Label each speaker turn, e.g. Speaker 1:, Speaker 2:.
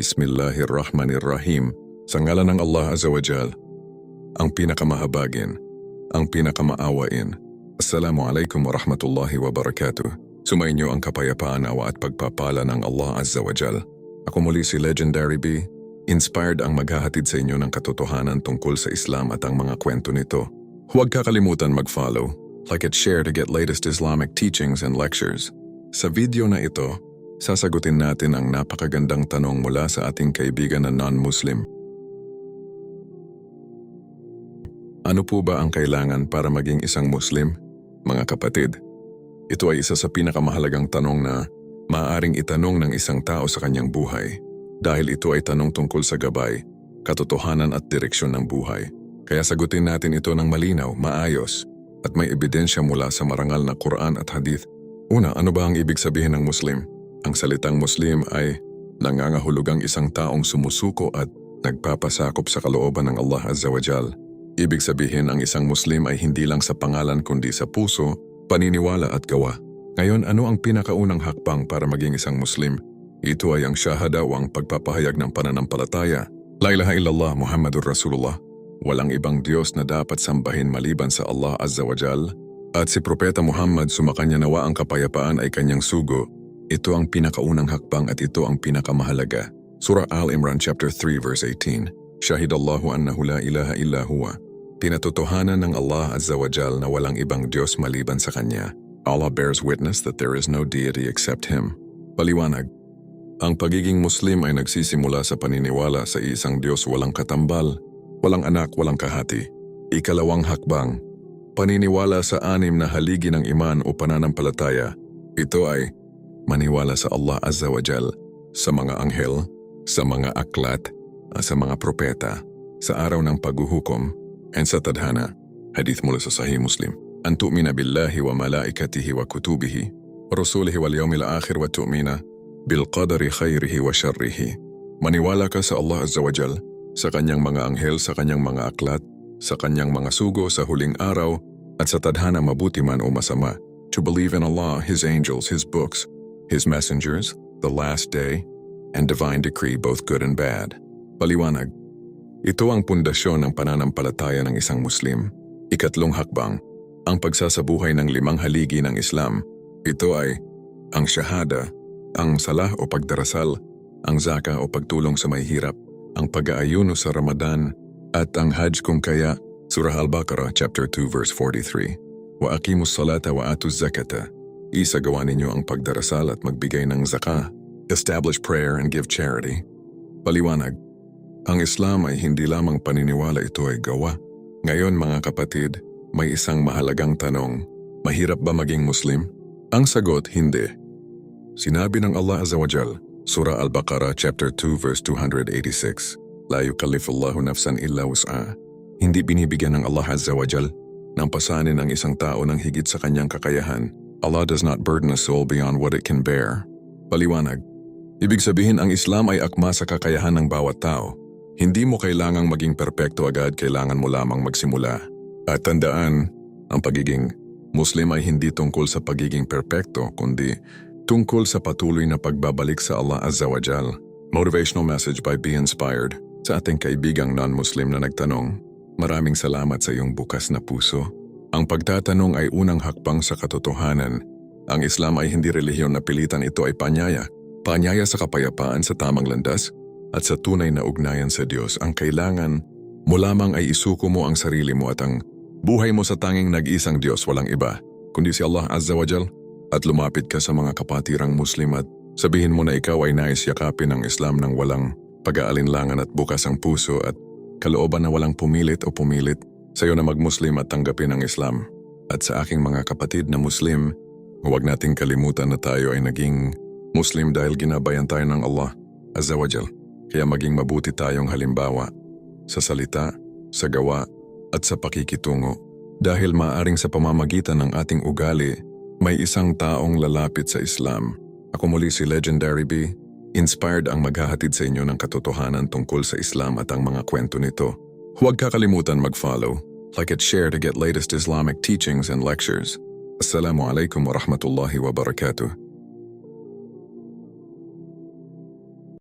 Speaker 1: Bismillahirrahmanirrahim. Sa ngalan ng Allah Azza wa Jal, ang pinakamahabagin, ang pinakamaawain. Assalamualaikum warahmatullahi wabarakatuh. Sumainyo ang kapayapaan, awa at pagpapala ng Allah Azza wa Jal. Ako muli si Legendary B, inspired ang maghahatid sa inyo ng katotohanan tungkol sa Islam at ang mga kwento nito. Huwag kakalimutan mag-follow, like at share to get latest Islamic teachings and lectures. Sa video na ito, sasagutin natin ang napakagandang tanong mula sa ating kaibigan na non-Muslim. Ano po ba ang kailangan para maging isang Muslim? Mga kapatid, ito ay isa sa pinakamahalagang tanong na maaaring itanong ng isang tao sa kanyang buhay dahil ito ay tanong tungkol sa gabay, katotohanan at direksyon ng buhay. Kaya sagutin natin ito ng malinaw, maayos at may ebidensya mula sa marangal na Quran at Hadith. Una, ano ba ang ibig sabihin ng Muslim? Ang salitang Muslim ay nangangahulugang isang taong sumusuko at nagpapasakop sa kalooban ng Allah Azza wa Jal. Ibig sabihin ang isang Muslim ay hindi lang sa pangalan kundi sa puso, paniniwala at gawa. Ngayon, ano ang pinakaunang hakbang para maging isang Muslim? Ito ay ang syahada o ang pagpapahayag ng pananampalataya. La ilaha illallah Muhammadur Rasulullah. Walang ibang Diyos na dapat sambahin maliban sa Allah Azza wa Jal. At si Propeta Muhammad, sumakanya nawa ang kapayapaan, ay kanyang sugo. Ito ang pinakaunang hakbang at ito ang pinakamahalaga. Surah Al-Imran chapter 3 verse 18. Shahidallahu annahu la ilaha illa huwa. Pinatotohanan ng Allah Azza wa Jal na walang ibang Diyos maliban sa Kanya. Allah bears witness that there is no deity except Him. Paliwanag. Ang pagiging Muslim ay nagsisimula sa paniniwala sa isang Diyos walang katambal, walang anak, walang kahati. Ikalawang hakbang. Paniniwala sa anim na haligi ng iman o pananampalataya. Ito ay maniwala sa Allah Azza wa Jal, sa mga anghel, sa mga aklat, sa mga propeta, sa araw ng paghuhukom, and sa tadhana. Hadith mula sa Sahih Muslim. An tu'mina billahi wa malaikatihi wa kutubihi, wa rusulihi wal yawmil akhir wa tu'mina bil qadari khayrihi wa syarrihi. Maniwala ka sa Allah Azza wa Jal, sa kanyang mga anghel, sa kanyang mga aklat, sa kanyang mga sugo sa huling araw, at sa tadhana mabuti man o masama. To believe in Allah, His angels, His books, His messengers, the last day, and divine decree, both good and bad. Paliwanag. Ito ang pundasyon ng pananampalataya ng isang Muslim. Ikatlong hakbang, ang pagsasabuhay ng limang haligi ng Islam. Ito ay ang syahada, ang salah o pagdarasal, ang zaka o pagtulong sa mahihirap, ang pag-aayuno sa Ramadan, at ang Hajj kung kaya. Surah Al-Baqarah chapter 2 verse 43. Wa aqimus salata wa atuz zakata. Isagawa ninyo ang pagdarasal at magbigay ng zakah, establish prayer and give charity. Paliwanag. Ang Islam ay hindi lamang paniniwala, ito ay gawa. Ngayon mga kapatid, may isang mahalagang tanong. Mahirap ba maging Muslim? Ang sagot, hindi. Sinabi ng Allah Azza wa Jal, Surah Al-Baqarah chapter 2 verse 286. La yukallifullahu nafsan illa wus'aha. Hindi binibigyan ng Allah Azza wa Jal ng pasanin ang isang tao ng higit sa kanyang kakayahan. Allah does not burden a soul beyond what it can bear. Paliwanag. Ibig sabihin ang Islam ay akma sa kakayahan ng bawat tao. Hindi mo kailangang maging perpekto agad, kailangan mo lamang magsimula. At tandaan, ang pagiging Muslim ay hindi tungkol sa pagiging perpekto, kundi tungkol sa patuloy na pagbabalik sa Allah Azza wa Jal. Motivational message by Be Inspired. Sa ating kaibigang non-Muslim na nagtanong, maraming salamat sa iyong bukas na puso. Ang pagtatanong ay unang hakbang sa katotohanan. Ang Islam ay hindi relihiyon na pilitan, ito ay panyaya. Panyaya sa kapayapaan, sa tamang landas, at sa tunay na ugnayan sa Diyos. Ang kailangan mo lamang ay isuko mo ang sarili mo at ang buhay mo sa tanging nag-isang Diyos, walang iba, kundi si Allah Azza wa Jal. At lumapit ka sa mga kapatirang Muslim at sabihin mo na ikaw ay nais yakapin ng Islam ng walang pag-aalinlangan at bukas ang puso at kalooban na walang pumilit o pumilit sa'yo na mag-Muslim at tanggapin ang Islam. At sa aking mga kapatid na Muslim, huwag nating kalimutan na tayo ay naging Muslim dahil ginabayan tayo ng Allah Azza wa Jal. Kaya maging mabuti tayong halimbawa sa salita, sa gawa, at sa pakikitungo. Dahil maaring sa pamamagitan ng ating ugali, may isang taong lalapit sa Islam. Ako muli si Legendary B, inspired ang maghahatid sa inyo ng katotohanan tungkol sa Islam at ang mga kwento nito. Huwag kakalimutan mag-follow, like at share to get latest Islamic teachings and lectures. Assalamualaikum warahmatullahi wabarakatuh.